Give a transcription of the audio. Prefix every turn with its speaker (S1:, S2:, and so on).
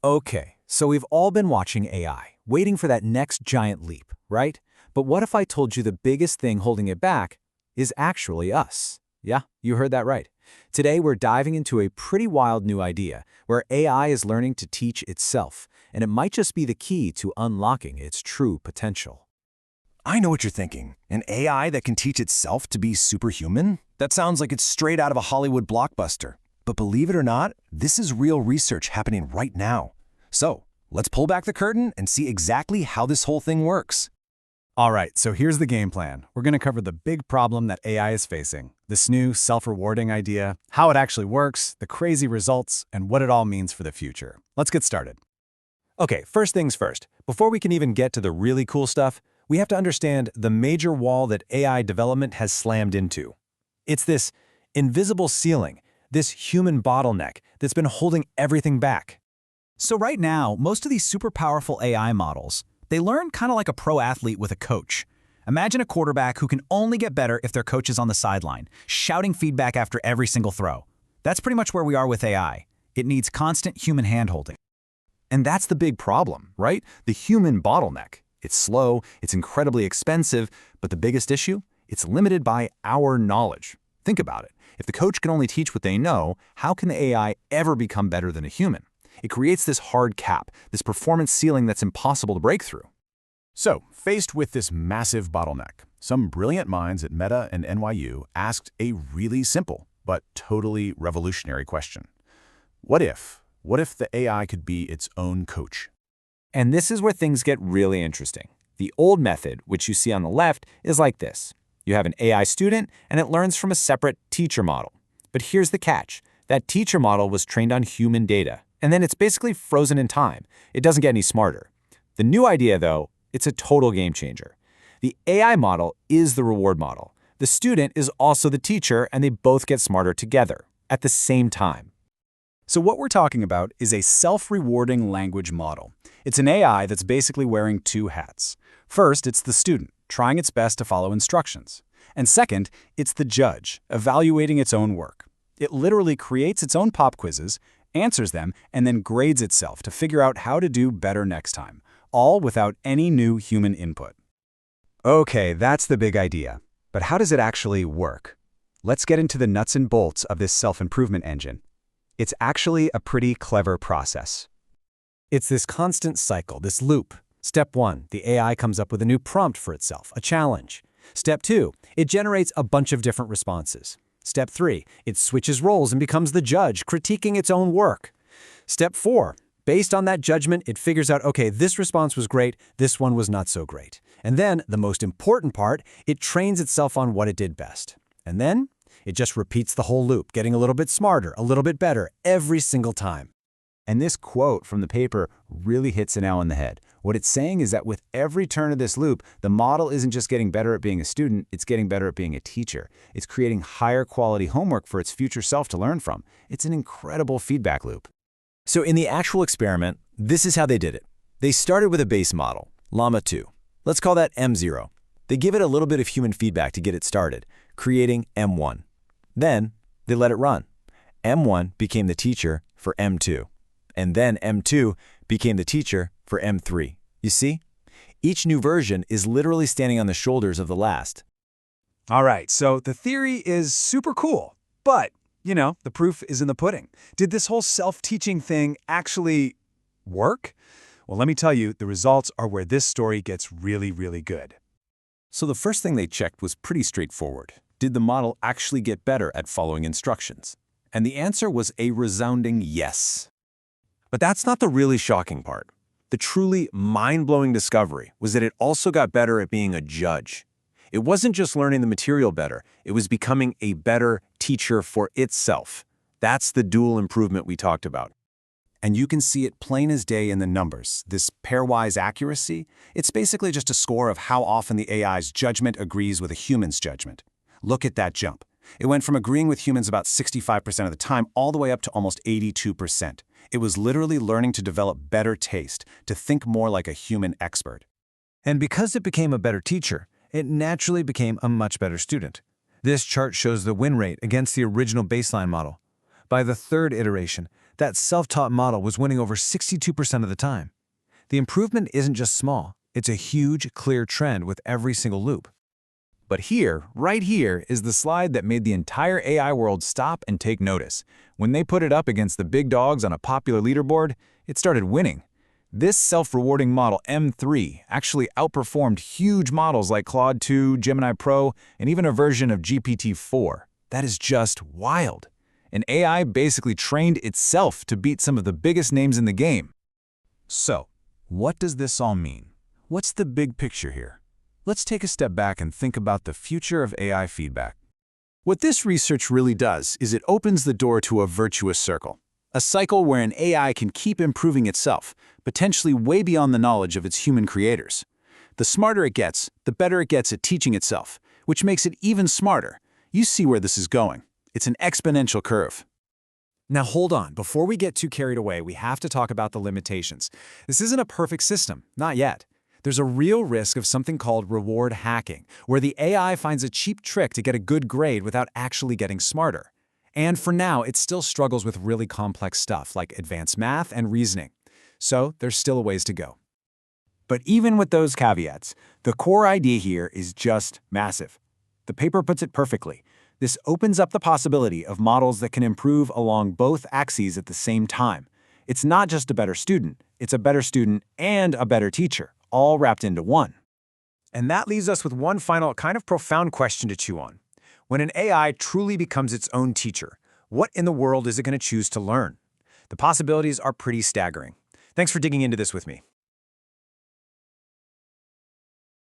S1: Okay, so we've all been watching AI, waiting for that next giant leap, right? But what if I told you the biggest thing holding it back is actually us? Yeah, you heard that right. Today we're diving into a pretty wild new idea where AI is learning to teach itself, and it might just be the key to unlocking its true potential.
S2: I know what you're thinking. An AI that can teach itself to be superhuman? That sounds like it's straight out of a Hollywood blockbuster. But believe it or not, this is real research happening right now. So, let's pull back the curtain and see exactly how this whole thing works.
S3: All right, so here's the game plan. We're going to cover the big problem that AI is facing, this new self-rewarding idea, how it actually works, the crazy results, and what it all means for the future. Let's get started.
S1: Okay, first things first. Before we can even get to the really cool stuff, we have to understand the major wall that AI development has slammed into. It's this invisible ceiling, this human bottleneck that's been holding everything back.
S4: So right now, most of these super powerful AI models, they learn kind of like a pro athlete with a coach. Imagine a quarterback who can only get better if their coach is on the sideline, shouting feedback after every single throw. That's pretty much where we are with AI. It needs constant human handholding.
S1: And that's the big problem, right? The human bottleneck. It's slow, it's incredibly expensive, but the biggest issue? It's limited by our knowledge. Think about it. If the coach can only teach what they know, how can the AI ever become better than a human? It creates this hard cap, this performance ceiling that's impossible to break through.
S2: So, faced with this massive bottleneck, some brilliant minds at Meta and NYU asked a really simple but totally revolutionary question. What if the AI could be its own coach?
S1: And this is where things get really interesting. The old method, which you see on the left, is like this. You have an AI student, and it learns from a separate teacher model. But here's the catch. That teacher model was trained on human data, and then it's basically frozen in time. It doesn't get any smarter. The new idea, though, it's a total game changer. The AI model is the reward model. The student is also the teacher, and they both get smarter together at the same time.
S3: So what we're talking about is a self-rewarding language model. It's an AI that's basically wearing two hats. First, it's the student, trying its best to follow instructions. And second, it's the judge, evaluating its own work. It literally creates its own pop quizzes, answers them, and then grades itself to figure out how to do better next time, all without any new human input.
S5: Okay, that's the big idea. But how does it actually work? Let's get into the nuts and bolts of this self-improvement engine. It's actually a pretty clever process.
S1: It's this constant cycle, this loop. Step 1, the AI comes up with a new prompt for itself, a challenge. Step 2, it generates a bunch of different responses. Step 3, it switches roles and becomes the judge, critiquing its own work. Step 4, based on that judgment, it figures out, okay, this response was great, this one was not so great. And then, the most important part, it trains itself on what it did best. And then, it just repeats the whole loop, getting a little bit smarter, a little bit better, every single time.
S6: And this quote from the paper really hits the nail on the head. What it's saying is that with every turn of this loop, the model isn't just getting better at being a student, it's getting better at being a teacher. It's creating higher quality homework for its future self to learn from. It's an incredible feedback loop.
S1: So in the actual experiment, this is how they did it. They started with a base model, Llama 2. Let's call that M0. They give it a little bit of human feedback to get it started, creating M1. Then they let it run. M1 became the teacher for M2. And then M2 became the teacher for M3. You see? Each new version is literally standing on the shoulders of the last.
S3: All right, so the theory is super cool, but, the proof is in the pudding. Did this whole self-teaching thing actually work? Well, let me tell you, the results are where this story gets really, really good.
S1: So the first thing they checked was pretty straightforward. Did the model actually get better at following instructions? And the answer was a resounding yes. But that's not the really shocking part. The truly mind-blowing discovery was that it also got better at being a judge. It wasn't just learning the material better, it was becoming a better teacher for itself. That's the dual improvement we talked about.
S5: And you can see it plain as day in the numbers. This pairwise accuracy, it's basically just a score of how often the AI's judgment agrees with a human's judgment. Look at that jump. It went from agreeing with humans about 65% of the time all the way up to almost 82%. It was literally learning to develop better taste, to think more like a human expert.
S1: And because it became a better teacher, it naturally became a much better student. This chart shows the win rate against the original baseline model. By the third iteration, That self-taught model was winning over 62% of the time. The improvement isn't just small, it's a huge, clear trend with every single loop.
S3: But here, right here, is the slide that made the entire AI world stop and take notice. When they put it up against the big dogs on a popular leaderboard, it started winning. This self-rewarding model M3 actually outperformed huge models like Claude 2, Gemini Pro, and even a version of GPT-4. That is just wild. An AI basically trained itself to beat some of the biggest names in the game.
S2: So, what does this all mean? What's the big picture here? Let's take a step back and think about the future of AI feedback. What this research really does is it opens the door to a virtuous circle. A cycle where an AI can keep improving itself, potentially way beyond the knowledge of its human creators. The smarter it gets, the better it gets at teaching itself, which makes it even smarter. You see where this is going. It's an exponential curve.
S1: Now hold on, before we get too carried away, we have to talk about the limitations. This isn't a perfect system, not yet. There's a real risk of something called reward hacking, where the AI finds a cheap trick to get a good grade without actually getting smarter. And for now, it still struggles with really complex stuff like advanced math and reasoning. So there's still a ways to go. But even with those caveats, the core idea here is just massive. The paper puts it perfectly. This opens up the possibility of models that can improve along both axes at the same time. It's not just a better student, it's a better student and a better teacher, all wrapped into one. And that leaves us with one final kind of profound question to chew on. When an AI truly becomes its own teacher, what in the world is it going to choose to learn? The possibilities are pretty staggering. Thanks for digging into this with me.